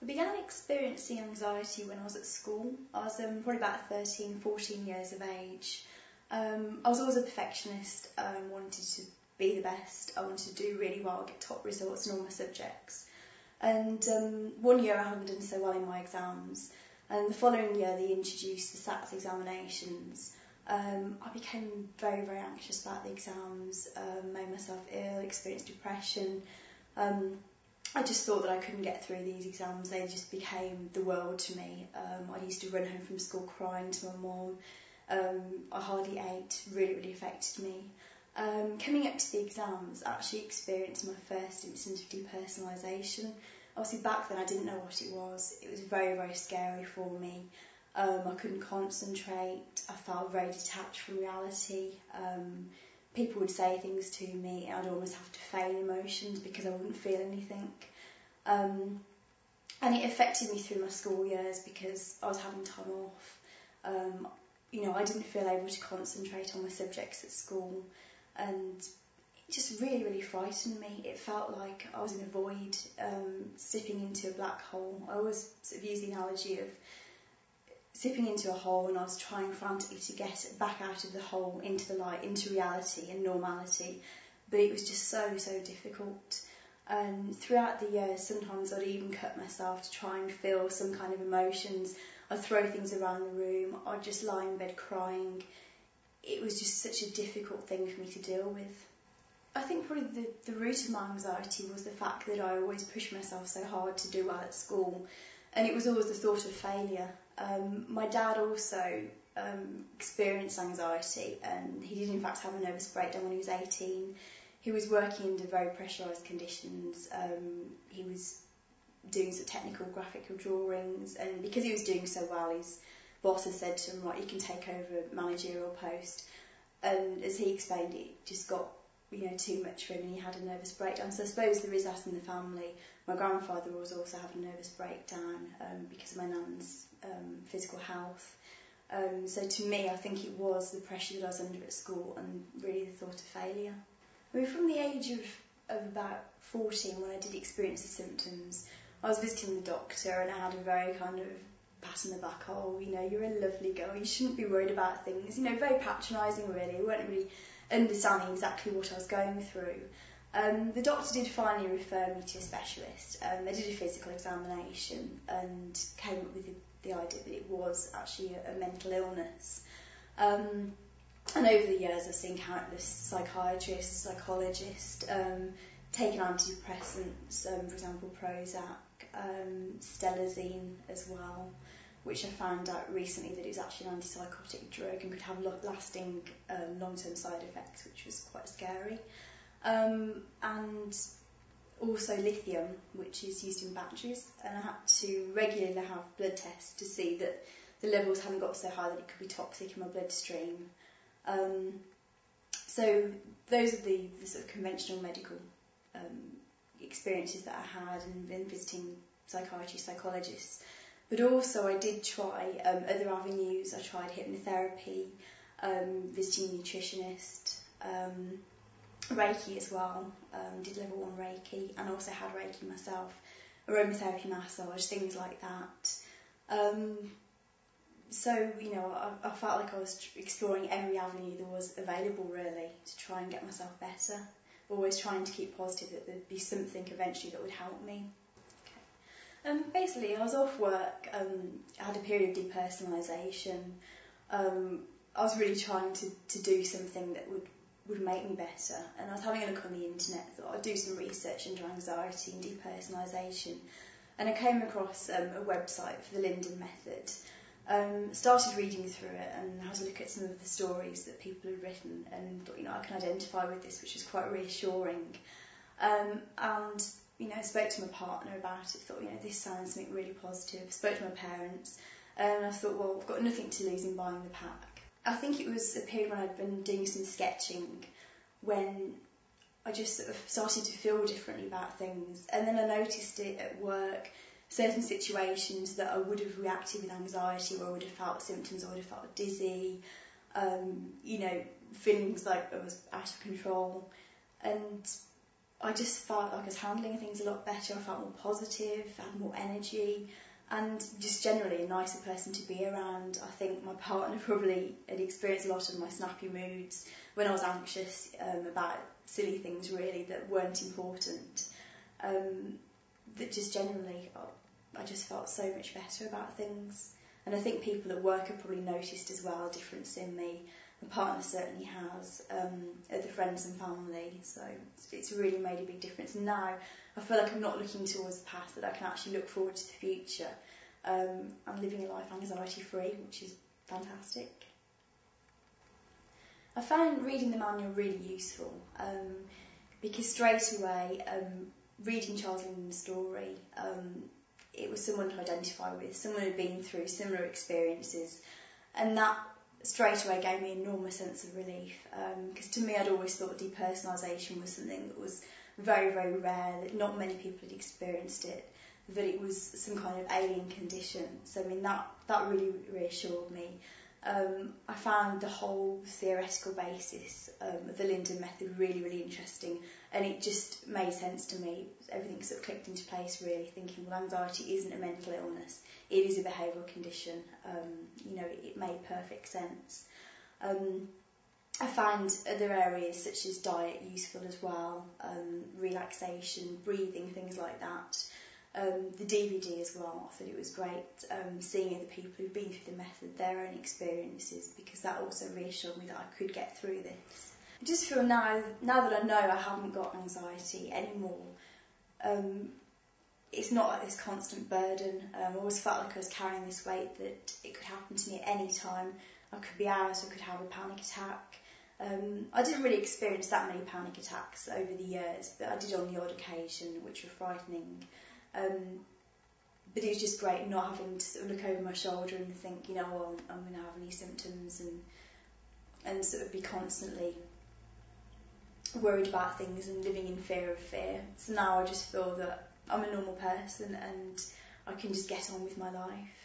I began experiencing anxiety when I was at school. I was probably about 13, 14 years of age. I was always a perfectionist. I wanted to be the best. I wanted to do really well, get top results in all my subjects. And one year I hadn't done so well in my exams. And the following year they introduced the SATs examinations. I became very, very anxious about the exams, made myself ill, experienced depression. I just thought that I couldn't get through these exams. They just became the world to me. I used to run home from school crying to my mum. I hardly ate, really, really affected me. Coming up to the exams, I actually experienced my first instance of depersonalization. Obviously back then I didn't know what it was. It was very, very scary for me. I couldn't concentrate. I felt very detached from reality. People would say things to me and I'd almost have to feign emotions because I wouldn't feel anything. And it affected me through my school years because I was having time off. I didn't feel able to concentrate on my subjects at school, and it just really, really frightened me. It felt like I was in a void, slipping into a black hole. I always sort of use the analogy of slipping into a hole, and I was trying frantically to get back out of the hole into the light, into reality and normality, but it was just so, so difficult. And throughout the years, sometimes I'd even cut myself to try and feel some kind of emotions. I'd throw things around the room, I'd just lie in bed crying. It was just such a difficult thing for me to deal with. I think probably the root of my anxiety was the fact that I always pushed myself so hard to do well at school, and it was always the thought of failure. My dad also experienced anxiety, and he did in fact have a nervous breakdown when he was 18. He was working under very pressurised conditions. He was doing some technical graphical drawings, and because he was doing so well, his boss had said to him, right, you can take over a managerial post. And as he explained, it just got too much for him, and he had a nervous breakdown. So I suppose there is that in the family. My grandfather was also having a nervous breakdown because of my nan's physical health. So to me, I think it was the pressure that I was under at school and really the thought of failure. I mean, from the age of about 14, when I did experience the symptoms, I was visiting the doctor, and I had a very kind of pat on the back, you're a lovely girl, you shouldn't be worried about things, very patronising really. We weren't really understanding exactly what I was going through. The doctor did finally refer me to a specialist. They did a physical examination and came up with the idea that it was actually a mental illness. And over the years I've seen countless psychiatrists, psychologists, taken antidepressants, for example Prozac, Stelazine as well, which I found out recently that it was actually an antipsychotic drug and could have lasting long-term side effects, which was quite scary. And also lithium, which is used in batteries, and I had to regularly have blood tests to see that the levels hadn't got so high that it could be toxic in my bloodstream. So those are the sort of conventional medical experiences that I had, and been visiting psychiatrists, psychologists. But also I did try other avenues. I tried hypnotherapy, visiting a nutritionist, Reiki as well, did level 1 Reiki, and also had Reiki myself, aromatherapy, massage, things like that. So, I felt like I was exploring every avenue there was available really to try and get myself better, always trying to keep positive that there'd be something eventually that would help me. Basically, I was off work, I had a period of depersonalization. I was really trying to do something that would make me better, and I was having a look on the internet. I thought I'd do some research into anxiety and depersonalization, and I came across a website for the Linden method. Started reading through it and had a look at some of the stories that people had written, and thought, I can identify with this, which is quite reassuring. And I spoke to my partner about it, thought, this sounds something really positive. Spoke to my parents, and I thought, well, I've got nothing to lose in buying the pack. I think it was a period when I'd been doing some sketching, when I just sort of started to feel differently about things, and then I noticed it at work, certain situations that I would have reacted with anxiety, where I would have felt symptoms, I would have felt dizzy, feelings like I was out of control, and I just felt like I was handling things a lot better. I felt more positive, had more energy, and just generally a nicer person to be around. I think my partner probably had experienced a lot of my snappy moods when I was anxious about silly things really that weren't important. That just generally I just felt so much better about things. And I think people at work have probably noticed as well a difference in me. My partner certainly has, other friends and family, so it's really made a big difference. And now I feel like I'm not looking towards the past, that I can actually look forward to the future. I'm living a life anxiety free, which is fantastic. I found reading the manual really useful because straight away, reading Charles Lindon's story, it was someone to identify with, someone who had been through similar experiences, and that straight away gave me an enormous sense of relief, because to me I'd always thought depersonalization was something that was very, very rare, that not many people had experienced it, that it was some kind of alien condition. So I mean that really reassured me. I found the whole theoretical basis of the Lindon method really, really interesting, and it just made sense to me. Everything sort of clicked into place really, thinking, well, anxiety isn't a mental illness, it is a behavioural condition. It made perfect sense. I found other areas such as diet useful as well, relaxation, breathing, things like that. The DVD as well, I thought it was great seeing other people who've been through the method, their own experiences, because that also reassured me that I could get through this. I just feel now that I know I haven't got anxiety anymore, it's not like this constant burden. I always felt like I was carrying this weight, that it could happen to me at any time. I could be out, I could have a panic attack. I didn't really experience that many panic attacks over the years, but I did on the odd occasion, which were frightening. But it was just great not having to sort of look over my shoulder and think, I'm going to have any symptoms, and sort of be constantly worried about things and living in fear of fear. So now I just feel that I'm a normal person and I can just get on with my life.